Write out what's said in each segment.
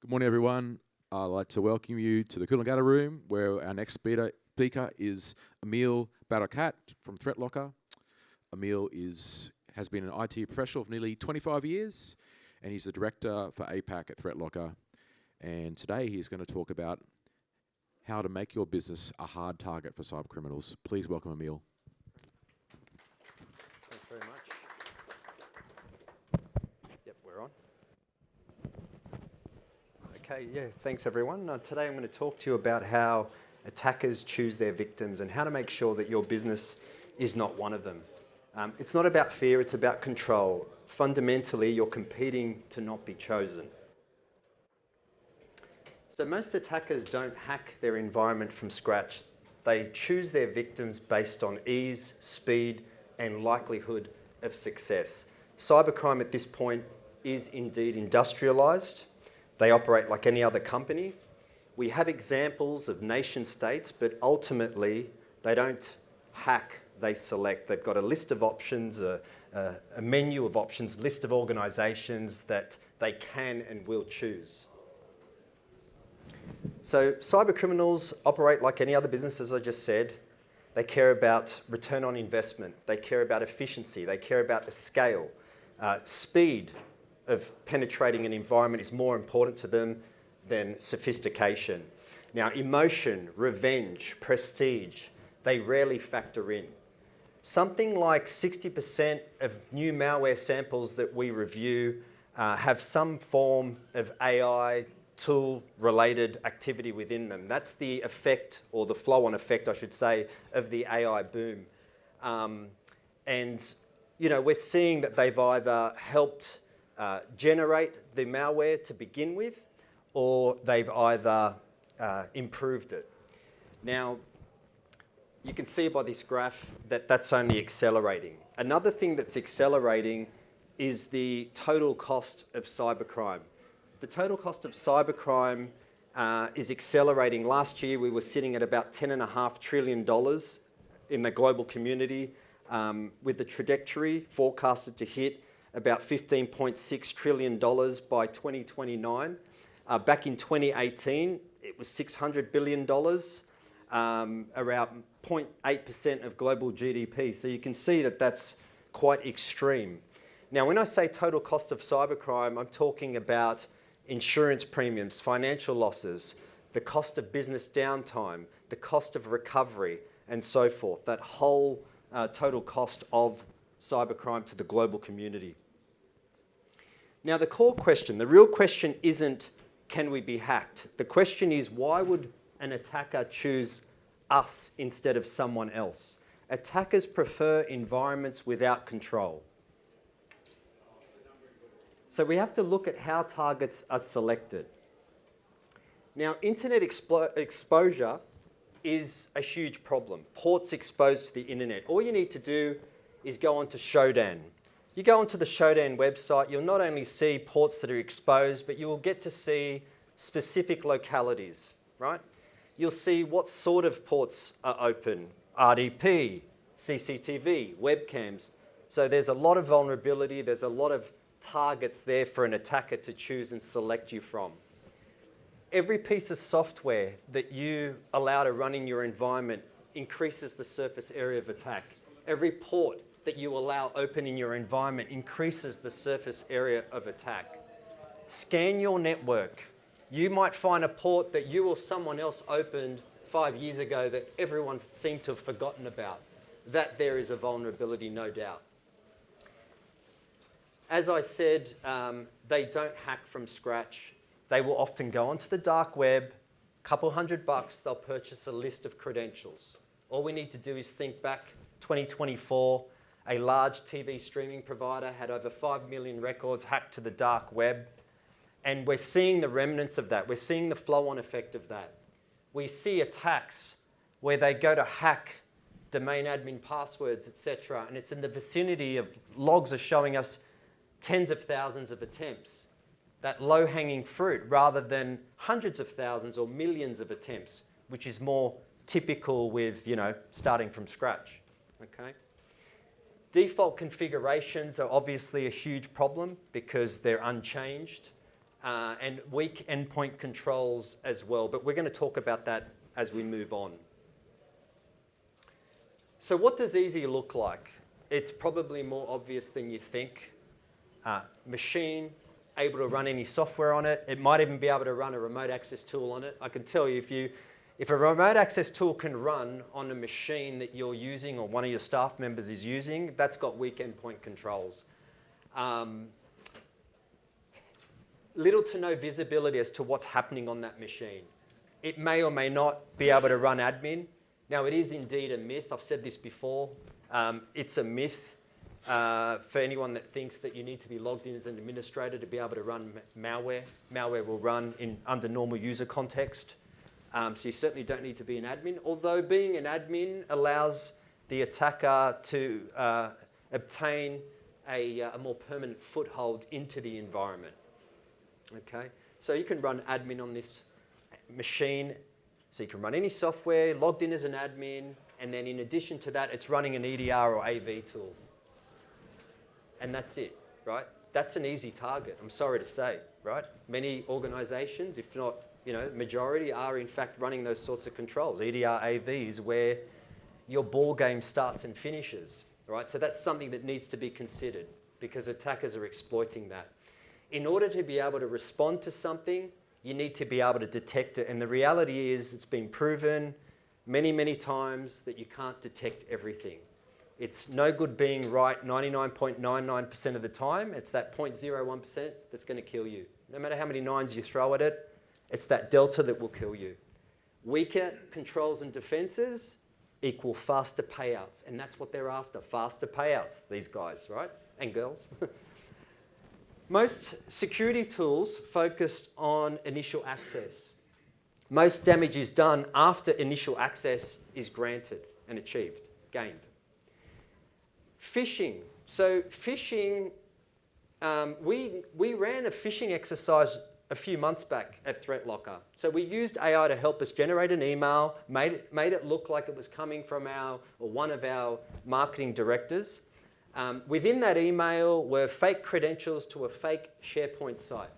Good morning, everyone. I'd like to welcome you to the Coolangatta room, where our next speaker is Emile Bakarat from ThreatLocker. Emile has been an IT professional for nearly 25 years, and he's the director for APAC at ThreatLocker. And today he's going to talk about how to make your business a hard target for cybercriminals. Please welcome Emile. Thanks very much. Yep, we're on. Okay, yeah, thanks everyone. Today I'm going to talk to you about how attackers choose their victims and how to make sure that your business is not one of them. It's not about fear, it's about control. Fundamentally, you're competing to not be chosen. So most attackers don't hack their environment from scratch. They choose their victims based on ease, speed, and likelihood of success. Cybercrime at this point is indeed industrialized. They operate like any other company. We have examples of nation states, but ultimately they don't hack, they select. They've got a list of options, a menu of options, list of organizations that they can and will choose. So cybercriminals operate like any other business, as I just said. They care about return on investment. They care about efficiency. They care about the scale. Speed of penetrating an environment is more important to them than sophistication. Now, emotion, revenge, prestige, they rarely factor in. Something like 60% of new malware samples that we review have some form of AI tool-related activity within them. That's the effect, or the flow-on effect, I should say, of the AI boom. And you know, we're seeing that they've either helped generate the malware to begin with, or they've either improved it. Now, you can see by this graph that that's only accelerating. Another thing that's accelerating is the total cost of cybercrime. The total cost of cybercrime is accelerating. Last year, we were sitting at about $10.5 trillion in the global community, with the trajectory forecasted to hit about $15.6 trillion by 2029. Back in 2018, it was $600 billion, around 0.8% of global GDP. So you can see that that's quite extreme. Now, when I say total cost of cybercrime, I'm talking about insurance premiums, financial losses, the cost of business downtime, the cost of recovery, and so forth. That whole total cost of cybercrime to the global community. Now, the core question, the real question isn't, can we be hacked? The question is, why would an attacker choose us instead of someone else? Attackers prefer environments without control. So we have to look at how targets are selected. Now, internet exposure is a huge problem. Ports exposed to the internet. All you need to do is go onto Shodan. You go onto the Shodan website, you'll not only see ports that are exposed, but you will get to see specific localities, right? You'll see what sort of ports are open, RDP, CCTV, webcams. So there's a lot of vulnerability, there's a lot of targets there for an attacker to choose and select you from. Every piece of software that you allow to run in your environment increases the surface area of attack. Every port that you allow open in your environment increases the surface area of attack. Scan your network. You might find a port that you or someone else opened 5 years ago that everyone seemed to have forgotten about. That there is a vulnerability, no doubt. As I said, they don't hack from scratch. They will often go onto the dark web, couple $100, they'll purchase a list of credentials. All we need to do is think back 2024, a large TV streaming provider had over 5 million records hacked to the dark web. And we're seeing the remnants of that. We're seeing the flow-on effect of that. We see attacks where they go to hack domain admin passwords, etc. And it's in the vicinity of logs are showing us tens of thousands of attempts. That low-hanging fruit rather than hundreds of thousands or millions of attempts, which is more typical with, you know, starting from scratch. Okay? Default configurations are obviously a huge problem because they're unchanged. and weak endpoint controls as well. But we're going to talk about that as we move on. So what does easy look like? It's probably more obvious than you think. Machine, able to run any software on it. It might even be able to run a remote access tool on it. I can tell you, if a remote access tool can run on a machine that you're using or one of your staff members is using, that's got weak endpoint controls. Little to no visibility as to what's happening on that machine. It may or may not be able to run admin. Now, it is indeed a myth. I've said this before. It's a myth for anyone that thinks that you need to be logged in as an administrator to be able to run malware. Malware will run under normal user context. So you certainly don't need to be an admin, although being an admin allows the attacker to obtain a more permanent foothold into the environment. Okay, so you can run admin on this machine. So you can run any software, logged in as an admin, and then in addition to that, it's running an EDR or AV tool. And that's it, right? That's an easy target, I'm sorry to say, right? Many organizations, if not, majority are in fact running those sorts of controls. EDR, AV is where your ball game starts and finishes, right? So that's something that needs to be considered because attackers are exploiting that. In order to be able to respond to something, you need to be able to detect it. And the reality is it's been proven many, many times that you can't detect everything. It's no good being right 99.99% of the time. It's that 0.01% that's going to kill you. No matter how many nines you throw at it, it's that delta that will kill you. Weaker controls and defenses equal faster payouts. And that's what they're after, faster payouts, these guys, right? And girls. Most security tools focus on initial access. Most damage is done after initial access is granted and achieved, gained. Phishing. So phishing, we ran a phishing exercise a few months back at ThreatLocker. So we used AI to help us generate an email, made it look like it was coming from one of our marketing directors. Within that email were fake credentials to a fake SharePoint site.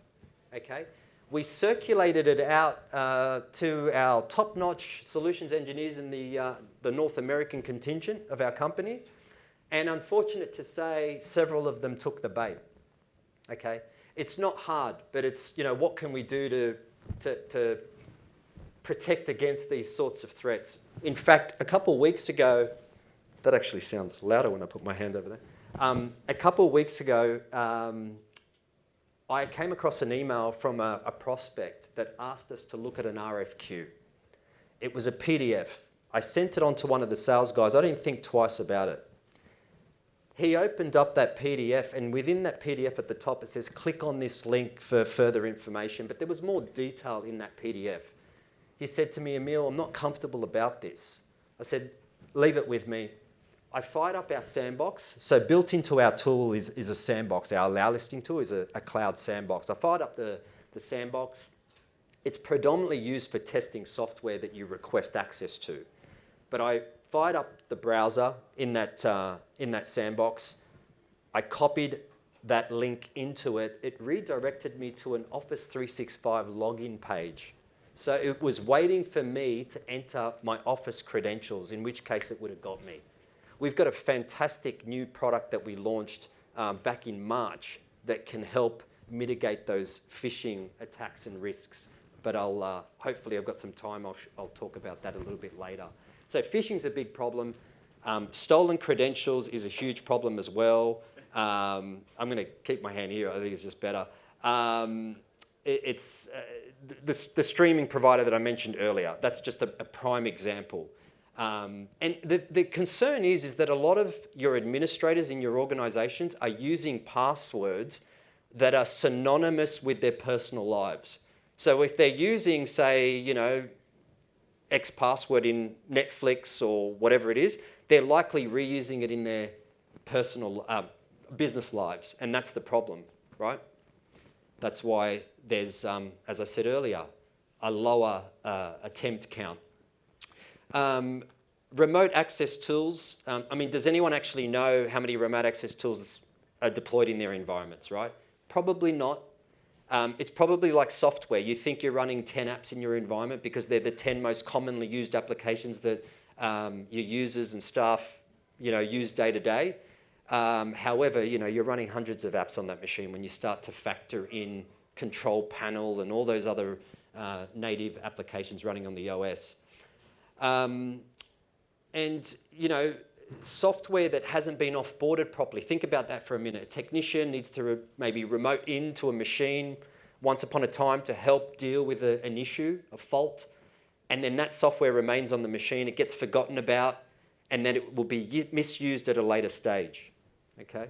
Okay, we circulated it out to our top-notch solutions engineers in the North American contingent of our company, and unfortunate to say, several of them took the bait. Okay, it's not hard, but it's what can we do to protect against these sorts of threats? In fact, a couple of weeks ago. That actually sounds louder when I put my hand over there. A couple of weeks ago, I came across an email from a prospect that asked us to look at an RFQ. It was a PDF. I sent it on to one of the sales guys. I didn't think twice about it. He opened up that PDF, and within that PDF at the top, it says, click on this link for further information. But there was more detail in that PDF. He said to me, Emile, I'm not comfortable about this. I said, leave it with me. I fired up our sandbox. So built into our tool is a sandbox. Our allow listing tool is a cloud sandbox. I fired up the sandbox. It's predominantly used for testing software that you request access to. But I fired up the browser in that sandbox. I copied that link into it. It redirected me to an Office 365 login page. So it was waiting for me to enter my Office credentials, in which case it would have got me. We've got a fantastic new product that we launched back in March that can help mitigate those phishing attacks and risks. But hopefully I've got some time, I'll talk about that a little bit later. So phishing's a big problem. Stolen credentials is a huge problem as well. I'm going to keep my hand here, I think it's just better. It's the streaming provider that I mentioned earlier. That's just a prime example. And the concern is that a lot of your administrators in your organizations are using passwords that are synonymous with their personal lives. So if they're using, say, X password in Netflix or whatever it is, they're likely reusing it in their personal business lives. And that's the problem, right? That's why there's, as I said earlier, a lower attempt count. Remote access tools. Does anyone actually know how many remote access tools are deployed in their environments, right? Probably not. It's probably like software. You think you're running 10 apps in your environment because they're the 10 most commonly used applications that your users and staff, use day to day. However, you're running hundreds of apps on that machine when you start to factor in control panel and all those other native applications running on the OS. Software that hasn't been offboarded properly. Think about that for a minute. A technician needs to maybe remote into a machine once upon a time to help deal with an issue, a fault, and then that software remains on the machine. It gets forgotten about, and then it will be misused at a later stage. Okay.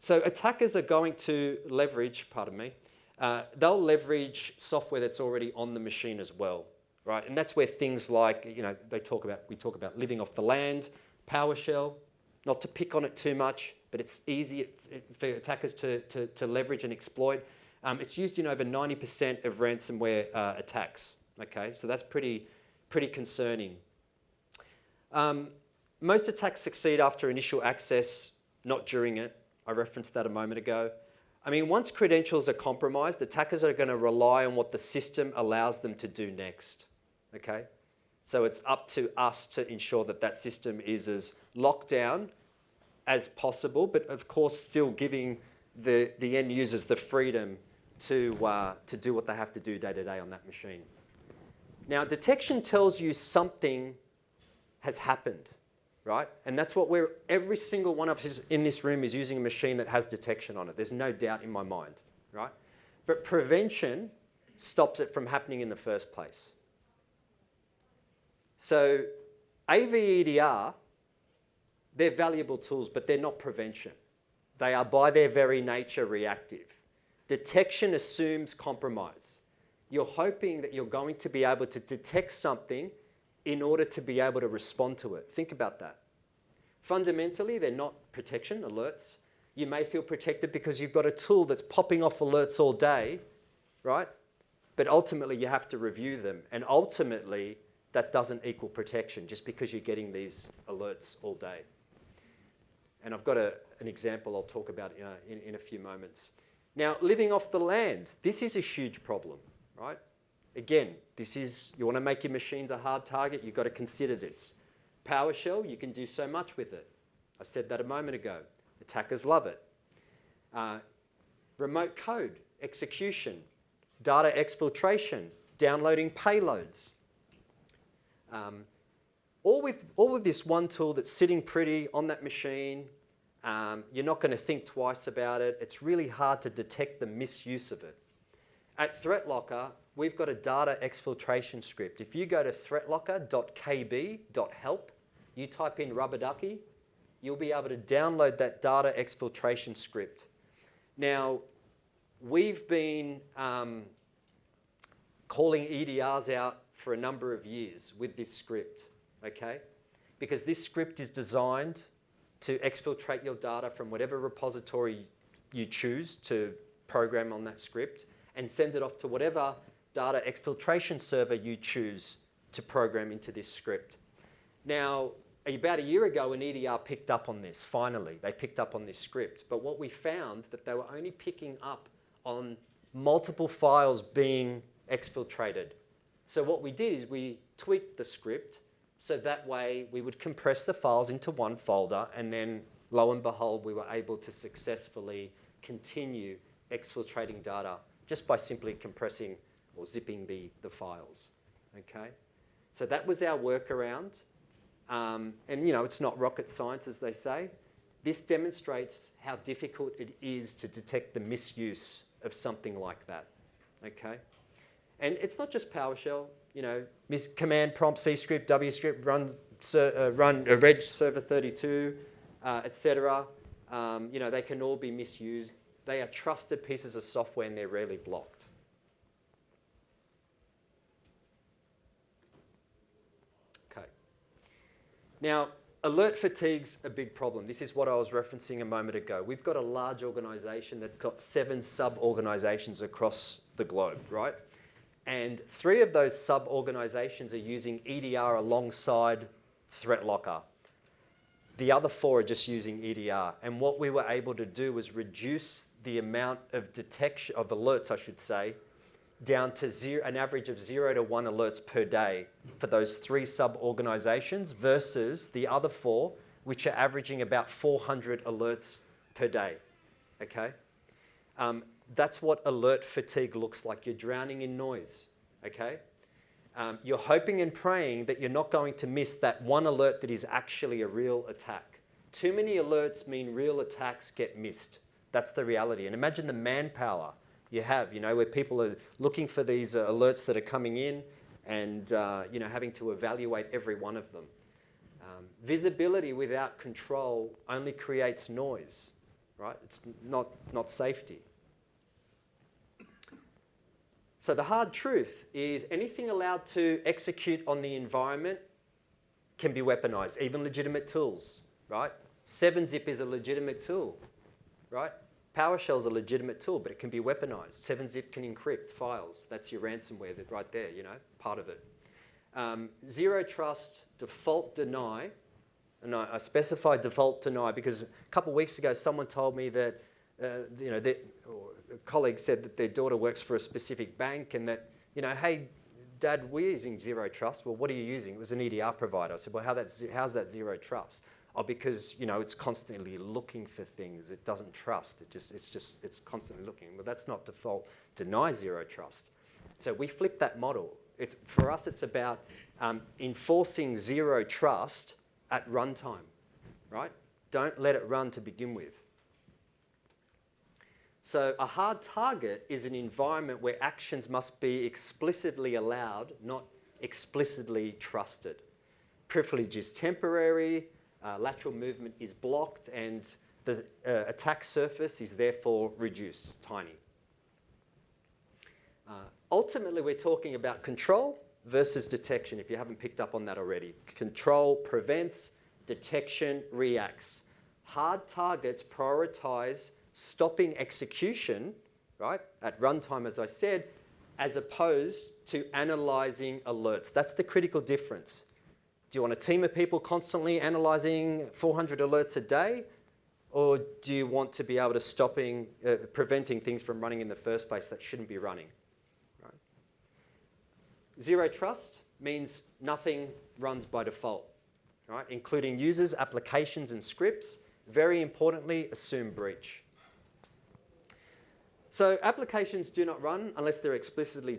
So attackers are going to leverage, they'll leverage software that's already on the machine as well. Right, and that's where things like, we talk about living off the land, PowerShell, not to pick on it too much, but it's easy for attackers to leverage and exploit. It's used in over 90% of ransomware attacks. Okay, so that's pretty concerning. Most attacks succeed after initial access, not during it. I referenced that a moment ago. Once credentials are compromised, attackers are going to rely on what the system allows them to do next. Okay, so it's up to us to ensure that that system is as locked down as possible, but of course still giving the end users the freedom to do what they have to do day to day on that machine. Now, detection tells you something has happened, right? And that's what every single one of us in this room is using a machine that has detection on it. There's no doubt in my mind, right? But prevention stops it from happening in the first place. So AV-EDR, they're valuable tools, but they're not prevention. They are by their very nature reactive. Detection assumes compromise. You're hoping that you're going to be able to detect something in order to be able to respond to it. Think about that. Fundamentally, they're not protection alerts. You may feel protected because you've got a tool that's popping off alerts all day, right? But ultimately, you have to review them. And ultimately, that doesn't equal protection just because you're getting these alerts all day. And I've got an example I'll talk about in a few moments. Now, living off the land, this is a huge problem, right? Again, you want to make your machines a hard target, you've got to consider this. PowerShell, you can do so much with it. I said that a moment ago. Attackers love it. Remote code, execution, data exfiltration, downloading payloads. All with this one tool that's sitting pretty on that machine. You're not going to think twice about it. It's really hard to detect the misuse of it. At ThreatLocker, we've got a data exfiltration script. If you go to threatlocker.kb.help, you type in rubber ducky, you'll be able to download that data exfiltration script. Now, we've been calling EDRs out for a number of years with this script, okay? Because this script is designed to exfiltrate your data from whatever repository you choose to program on that script and send it off to whatever data exfiltration server you choose to program into this script. Now, about a year ago, an EDR picked up on this, finally. They picked up on this script. But what we found that they were only picking up on multiple files being exfiltrated. So what we did is we tweaked the script so that way we would compress the files into one folder, and then lo and behold, we were able to successfully continue exfiltrating data just by simply compressing or zipping the files, okay? So that was our workaround. And it's not rocket science, as they say. This demonstrates how difficult it is to detect the misuse of something like that, okay? And it's not just PowerShell, command prompt, C script, W script, run reg server 32, etc. They can all be misused. They are trusted pieces of software and they're rarely blocked. Okay. Now, alert fatigue's a big problem. This is what I was referencing a moment ago. We've got a large organisation that's got 7 sub-organisations across the globe, right? And 3 of those sub-organisations are using EDR alongside ThreatLocker. The other 4 are just using EDR. And what we were able to do was reduce the amount of detection, of alerts, I should say, down to an average of 0 to 1 alerts per day for those 3 sub-organizations versus the other 4, which are averaging about 400 alerts per day, okay? That's what alert fatigue looks like. You're drowning in noise, okay? You're hoping and praying that you're not going to miss that one alert that is actually a real attack. Too many alerts mean real attacks get missed. That's the reality. And imagine the manpower you have, where people are looking for these alerts that are coming in and, having to evaluate every one of them. Visibility without control only creates noise, right? It's not safety. So the hard truth is anything allowed to execute on the environment can be weaponized, even legitimate tools, right? 7-zip is a legitimate tool, right? PowerShell is a legitimate tool, but it can be weaponized. 7-zip can encrypt files. That's your ransomware right there, part of it. Zero trust, default deny, and I specify default deny because a couple of weeks ago someone told me that, a colleague said that their daughter works for a specific bank and that, hey, Dad, we're using zero trust. Well, what are you using? It was an EDR provider. I said, well, how's that zero trust? Oh, because, it's constantly looking for things. It doesn't trust. It's constantly looking. Well, that's not default deny zero trust. So we flip that model. For us, it's about enforcing zero trust at runtime, right? Don't let it run to begin with. So a hard target is an environment where actions must be explicitly allowed, not explicitly trusted. Privilege is temporary, lateral movement is blocked, and the attack surface is therefore reduced, tiny. Ultimately, we're talking about control versus detection, if you haven't picked up on that already. Control prevents, detection reacts. Hard targets prioritize stopping execution, right, at runtime, as I said, as opposed to analyzing alerts. That's the critical difference. Do you want a team of people constantly analyzing 400 alerts a day? Or do you want to be able to preventing things from running in the first place that shouldn't be running? Right? Zero trust means nothing runs by default, right? Including users, applications, and scripts. Very importantly, assume breach. So applications do not run unless they're explicitly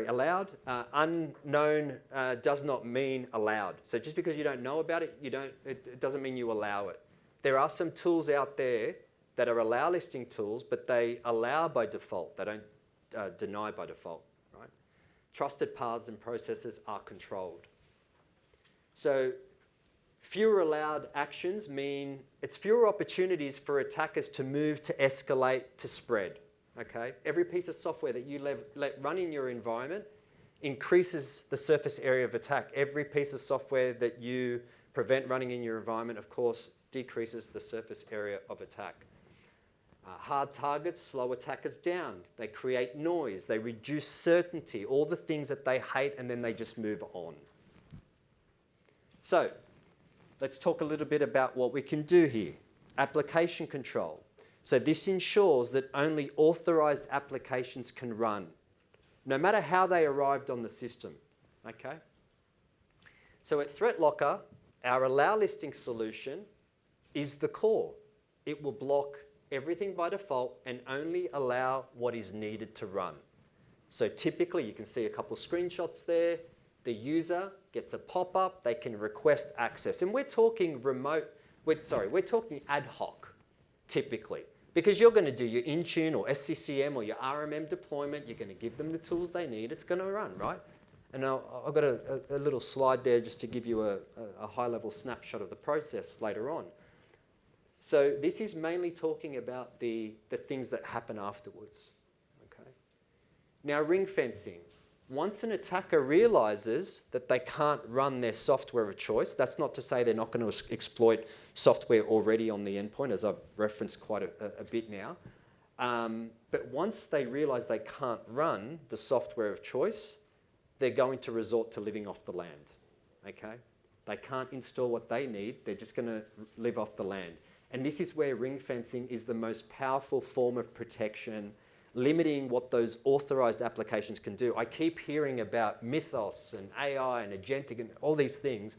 allowed. Unknown does not mean allowed. So just because you don't know about it, it doesn't mean you allow it. There are some tools out there that are allow listing tools, but they allow by default. They don't deny by default. Right? Trusted paths and processes are controlled. So fewer allowed actions mean it's fewer opportunities for attackers to move, to escalate, to spread. Okay? Every piece of software that you let run in your environment increases the surface area of attack. Every piece of software that you prevent running in your environment, of course, decreases the surface area of attack. Hard targets slow attackers down. They create noise. They reduce certainty, all the things that they hate, and then they just move on. So, let's talk a little bit about what we can do here. Application control. So this ensures that only authorized applications can run, no matter how they arrived on the system. Okay? So at ThreatLocker, our allow listing solution is the core. It will block everything by default and only allow what is needed to run. So typically, you can see a couple of screenshots there. The user gets a pop-up, they can request access. And we're talking we're talking ad hoc, typically. Because you're going to do your Intune or SCCM or your RMM deployment, you're going to give them the tools they need, it's going to run, right? And I've got a little slide there just to give you a high-level snapshot of the process later on. So this is mainly talking about the things that happen afterwards. Okay? Now, ring fencing. Once an attacker realizes that they can't run their software of choice, that's not to say they're not going to exploit software already on the endpoint, as I've referenced quite a bit now. But once they realize they can't run the software of choice, they're going to resort to living off the land. Okay? They can't install what they need. They're just going to live off the land. And this is where ring fencing is the most powerful form of protection, limiting what those authorized applications can do. I keep hearing about mythos and AI and agentic and all these things.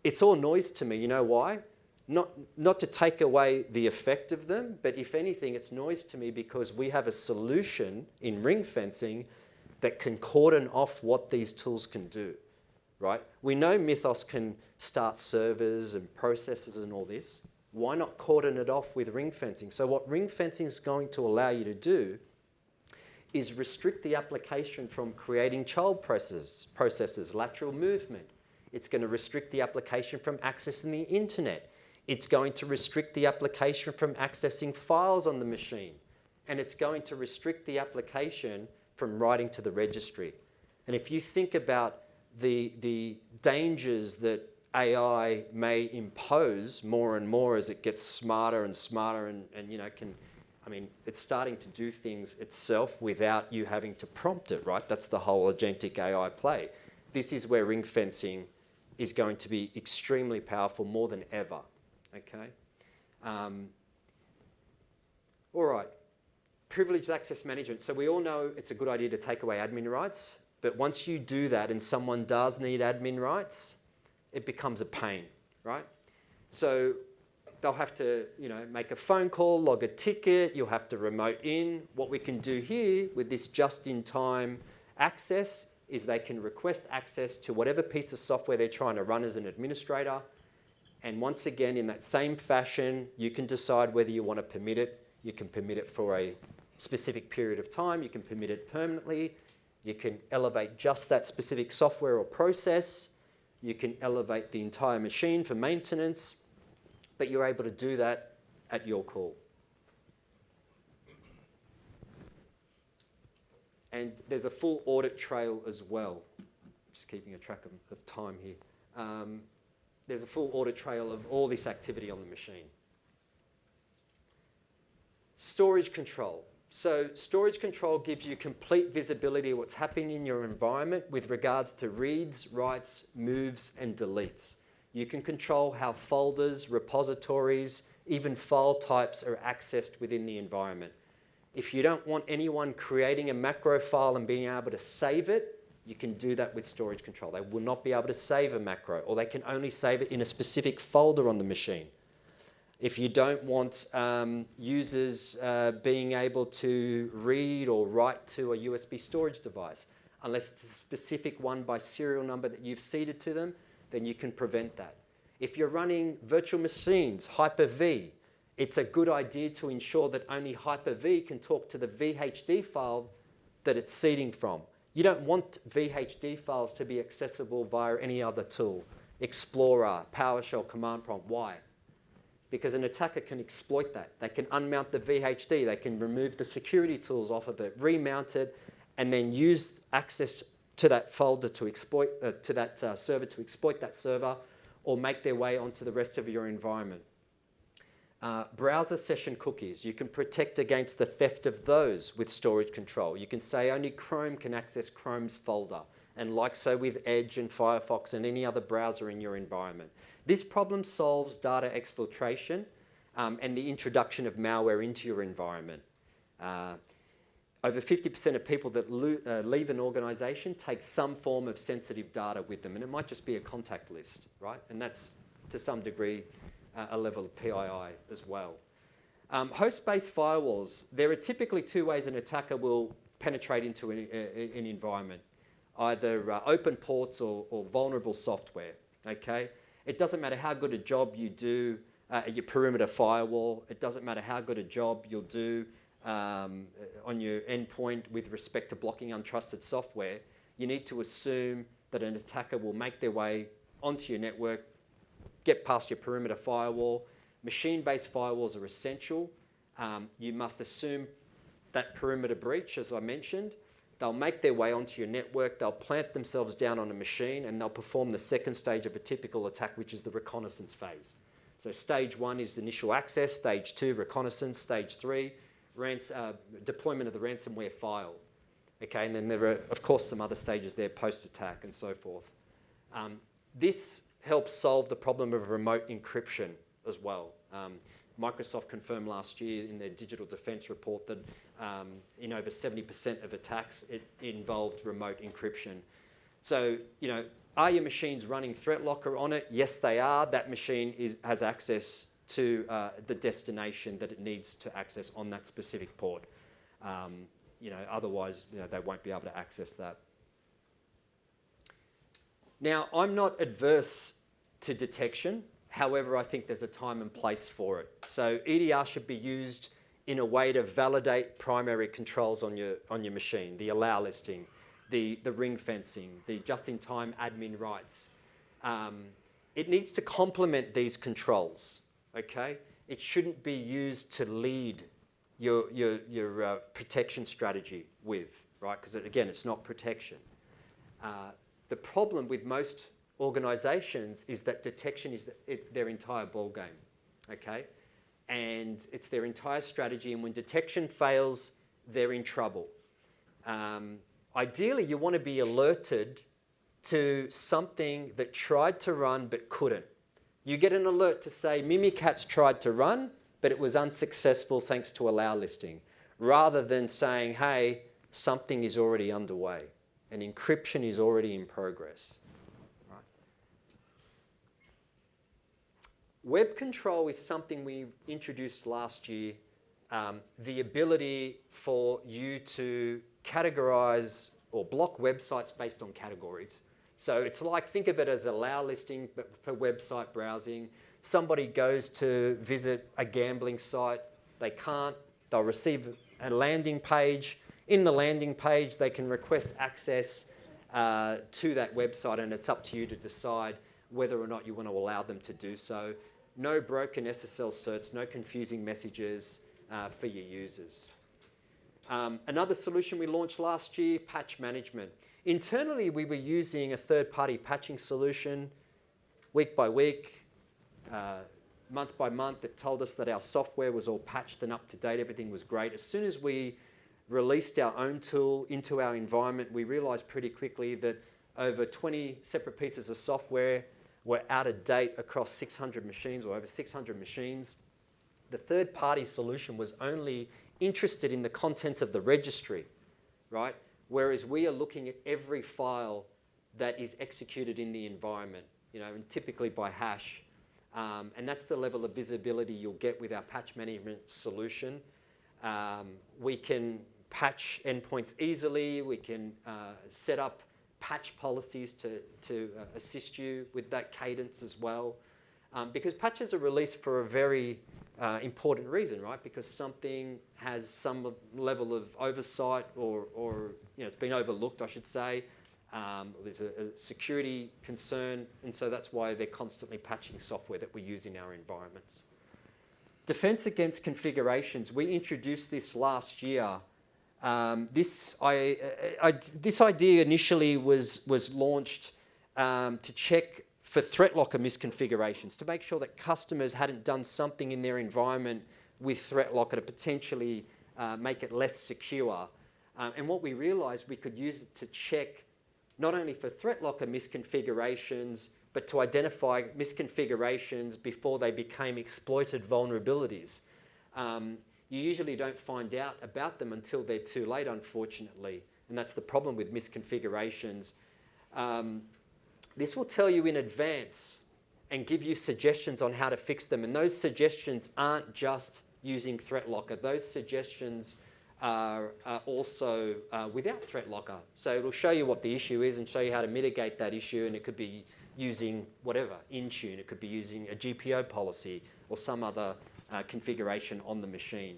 It's all noise to me. You know why? Not to take away the effect of them, but if anything, it's noise to me because we have a solution in ring fencing that can cordon off what these tools can do, right? We know mythos can start servers and processes and all this. Why not cordon it off with ring fencing? So what ring fencing is going to allow you to do is restrict the application from creating child processes, lateral movement. It's going to restrict the application from accessing the internet. It's going to restrict the application from accessing files on the machine. And it's going to restrict the application from writing to the registry. And if you think about the dangers that AI may impose more and more as it gets smarter and smarter and it's starting to do things itself without you having to prompt it, right? That's the whole agentic AI play. This is where ring fencing is going to be extremely powerful more than ever, okay? All right, privileged access management. So we all know it's a good idea to take away admin rights, but once you do that and someone does need admin rights, it becomes a pain, right? So they'll have to, make a phone call, log a ticket, you'll have to remote in. What we can do here with this just-in-time access is they can request access to whatever piece of software they're trying to run as an administrator. And once again, in that same fashion, you can decide whether you want to permit it. You can permit it for a specific period of time. You can permit it permanently. You can elevate just that specific software or process. You can elevate the entire machine for maintenance, but you're able to do that at your call. And there's a full audit trail as well. Just keeping a track of time here. There's a full audit trail of all this activity on the machine. Storage control. So storage control gives you complete visibility of what's happening in your environment with regards to reads, writes, moves, and deletes. You can control how folders, repositories, even file types are accessed within the environment. If you don't want anyone creating a macro file and being able to save it, you can do that with storage control. They will not be able to save a macro, or they can only save it in a specific folder on the machine. If you don't want users being able to read or write to a USB storage device, unless it's a specific one by serial number that you've seeded to them, then you can prevent that. If you're running virtual machines, Hyper-V, it's a good idea to ensure that only Hyper-V can talk to the VHD file that it's seeding from. You don't want VHD files to be accessible via any other tool, Explorer, PowerShell, Command Prompt. Why? Because an attacker can exploit that. They can unmount the VHD, they can remove the security tools off of it, remount it, and then use access to that folder to exploit, to that server to exploit that server, or make their way onto the rest of your environment. Browser session cookies, you can protect against the theft of those with storage control. You can say only Chrome can access Chrome's folder, and like so with Edge and Firefox and any other browser in your environment. This problem solves data exfiltration and the introduction of malware into your environment. Over 50% of people that leave an organisation take some form of sensitive data with them, and it might just be a contact list, right? And that's, to some degree, a level of PII as well. Host-based firewalls, there are typically two ways an attacker will penetrate into an environment, either open ports or vulnerable software, okay? It doesn't matter how good a job you do at your perimeter firewall. It doesn't matter how good a job you'll do on your endpoint with respect to blocking untrusted software. You need to assume that an attacker will make their way onto your network, get past your perimeter firewall. Machine-based firewalls are essential. You must assume that perimeter breach, as I mentioned. They'll make their way onto your network, they'll plant themselves down on a machine, and they'll perform the second stage of a typical attack, which is the reconnaissance phase. So stage 1 is initial access, stage 2, reconnaissance, stage 3, deployment of the ransomware file. Okay, and then there are, of course, some other stages there, post-attack and so forth. This helps solve the problem of remote encryption as well. Microsoft confirmed last year in their digital defense report that in over 70% of attacks, it involved remote encryption. So, are your machines running ThreatLocker on it? Yes, they are. That machine has access to the destination that it needs to access on that specific port. Otherwise, they won't be able to access that. Now, I'm not adverse to detection. However, I think there's a time and place for it. So EDR should be used in a way to validate primary controls on your machine, the allow listing, the ring fencing, the just-in-time admin rights. It needs to complement these controls, okay? It shouldn't be used to lead your protection strategy with, right? Because again, it's not protection. The problem with most organizations is that detection is their entire ballgame, okay? And it's their entire strategy, and when detection fails, they're in trouble. Ideally, you want to be alerted to something that tried to run but couldn't. You get an alert to say, Mimikatz tried to run, but it was unsuccessful thanks to allow listing, rather than saying, hey, something is already underway, and encryption is already in progress. Right. Web control is something we introduced last year, the ability for you to categorize or block websites based on categories. So it's like, think of it as allow listing but for website browsing. Somebody goes to visit a gambling site, they can't, they'll receive a landing page. In the landing page, they can request access to that website, and it's up to you to decide whether or not you want to allow them to do so. No broken SSL certs, no confusing messages for your users. Another solution we launched last year, patch management. Internally, we were using a third-party patching solution week by week, month by month. It told us that our software was all patched and up to date, everything was great. As soon as we released our own tool into our environment, we realized pretty quickly that over 20 separate pieces of software were out of date across 600 machines or over 600 machines. The third-party solution was only interested in the contents of the registry, right? Whereas we are looking at every file that is executed in the environment, and typically by hash. And that's the level of visibility you'll get with our patch management solution. We can patch endpoints easily. We can set up patch policies to assist you with that cadence as well. Because patches are released for a very important reason, right? Because something has some level of oversight or it's been overlooked, I should say. There's a security concern, and so that's why they're constantly patching software that we use in our environments. Defense against configurations. We introduced this last year. This idea initially was launched to check for ThreatLocker misconfigurations, to make sure that customers hadn't done something in their environment with ThreatLocker to potentially make it less secure. And what we realized, we could use it to check not only for ThreatLocker misconfigurations, but to identify misconfigurations before they became exploited vulnerabilities. You usually don't find out about them until they're too late, unfortunately, and that's the problem with misconfigurations. This will tell you in advance and give you suggestions on how to fix them, and those suggestions aren't just using ThreatLocker. Those suggestions are also without ThreatLocker. So it'll show you what the issue is and show you how to mitigate that issue, and it could be using whatever, Intune, it could be using a GPO policy or some other configuration on the machine.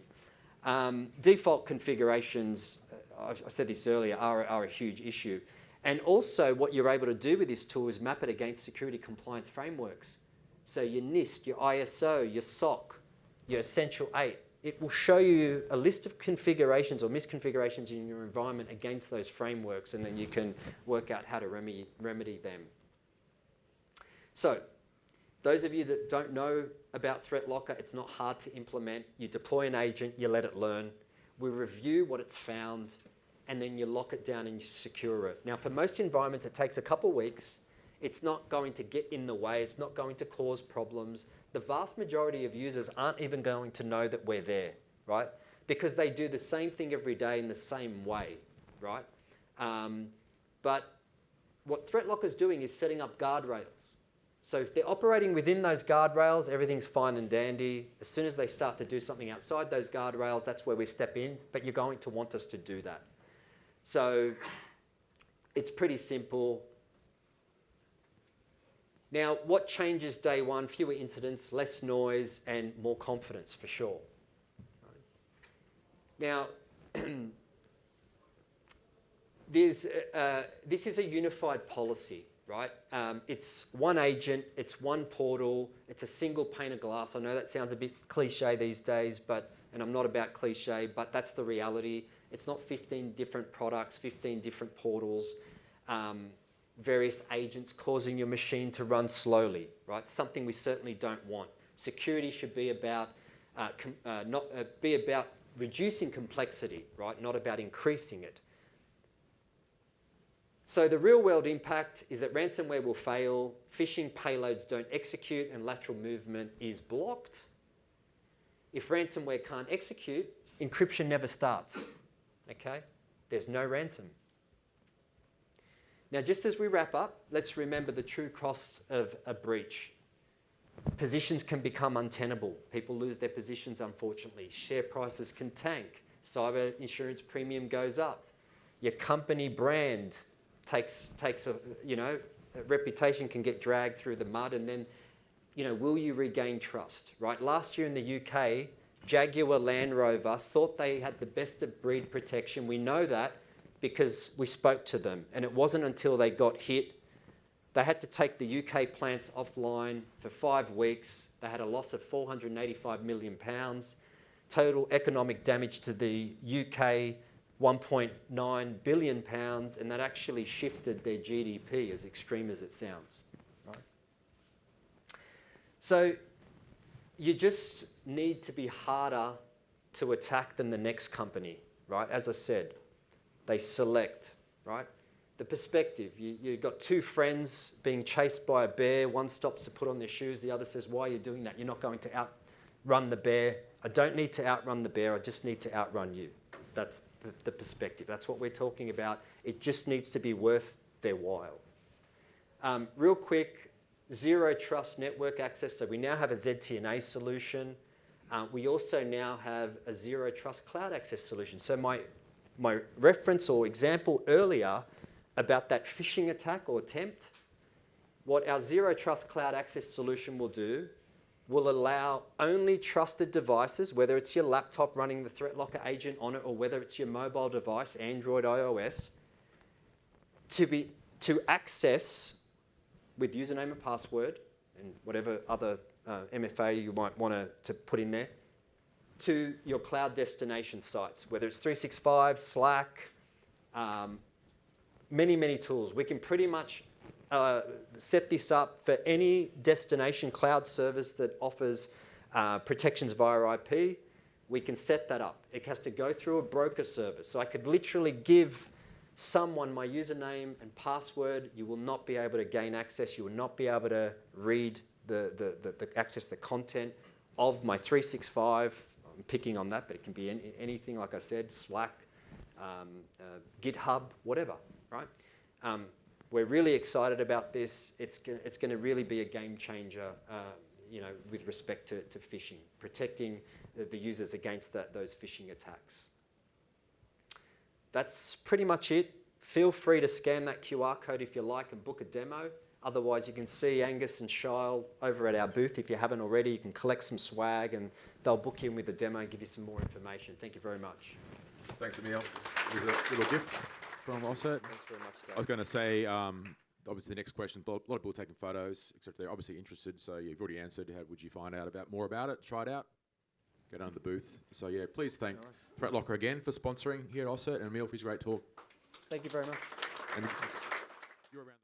Default configurations, I said this earlier, are a huge issue. And also what you're able to do with this tool is map it against security compliance frameworks. So your NIST, your ISO, your SOC, your Essential 8, it will show you a list of configurations or misconfigurations in your environment against those frameworks, and then you can work out how to remedy them. So those of you that don't know about ThreatLocker, it's not hard to implement. You deploy an agent, you let it learn. We review what it's found, and then you lock it down and you secure it. Now, for most environments, it takes a couple of weeks. It's not going to get in the way. It's not going to cause problems. The vast majority of users aren't even going to know that we're there, right? Because they do the same thing every day in the same way, right? But what ThreatLocker's doing is setting up guardrails. So if they're operating within those guardrails, everything's fine and dandy. As soon as they start to do something outside those guardrails, that's where we step in, but you're going to want us to do that. So it's pretty simple. Now, what changes day one? Fewer incidents, less noise, and more confidence for sure. Now, this is a unified policy, right? It's one agent, it's one portal, it's a single pane of glass. I know that sounds a bit cliche these days, and I'm not about cliche, but that's the reality. It's not 15 different products, 15 different portals, various agents causing your machine to run slowly, right? Something we certainly don't want. Security should be about reducing complexity, right? Not about increasing it. So the real world impact is that ransomware will fail, phishing payloads don't execute, and lateral movement is blocked. If ransomware can't execute, encryption never starts, okay? There's no ransom. Now, just as we wrap up, let's remember the true costs of a breach. Positions can become untenable. People lose their positions, unfortunately. Share prices can tank. Cyber insurance premium goes up. Your company brand takes a reputation can get dragged through the mud, and then, will you regain trust, right? Last year in the UK, Jaguar Land Rover thought they had the best of breed protection. We know that because we spoke to them, and it wasn't until they got hit. They had to take the UK plants offline for 5 weeks. They had a loss of £485 million. Total economic damage to the UK, £1.9 billion, and that actually shifted their GDP, as extreme as it sounds. Right? So you just need to be harder to attack than the next company, right? As I said, they select, right? The perspective, you've got two friends being chased by a bear. One stops to put on their shoes. The other says, why are you doing that? You're not going to outrun the bear. I don't need to outrun the bear. I just need to outrun you. That's the perspective. That's what we're talking about. It just needs to be worth their while. Real quick, zero trust network access. So we now have a ZTNA solution. We also now have a zero trust cloud access solution. So my reference or example earlier about that phishing attack or attempt, what our zero trust cloud access solution will do will allow only trusted devices, whether it's your laptop running the ThreatLocker agent on it or whether it's your mobile device, Android, iOS, to access with username and password and whatever other MFA you might want to put in there, to your cloud destination sites, whether it's 365, Slack, many, many tools. We can pretty much set this up for any destination cloud service that offers protections via IP. We can set that up. It has to go through a broker service. So I could literally give someone my username and password. You will not be able to gain access. You will not be able to read access the content of my 365. I'm picking on that, but it can be anything, like I said, Slack, GitHub, whatever, right? We're really excited about this. It's going to really be a game changer, with respect to phishing, protecting the users against those phishing attacks. That's pretty much it. Feel free to scan that QR code if you like and book a demo. Otherwise, you can see Angus and Shyle over at our booth. If you haven't already, you can collect some swag and they'll book you in with the demo and give you some more information. Thank you very much. Thanks, Emile. Here's a little gift from Offset. Thanks very much, Dave. I was going to say, obviously, the next question, a lot of people taking photos, except they're obviously interested, so you've already answered. How would you find out more about it? Try it out. Go down to the booth. So, yeah, please thank ThreatLocker again for sponsoring here at Offset, and Emile for his great talk. Thank you very much. And you're around.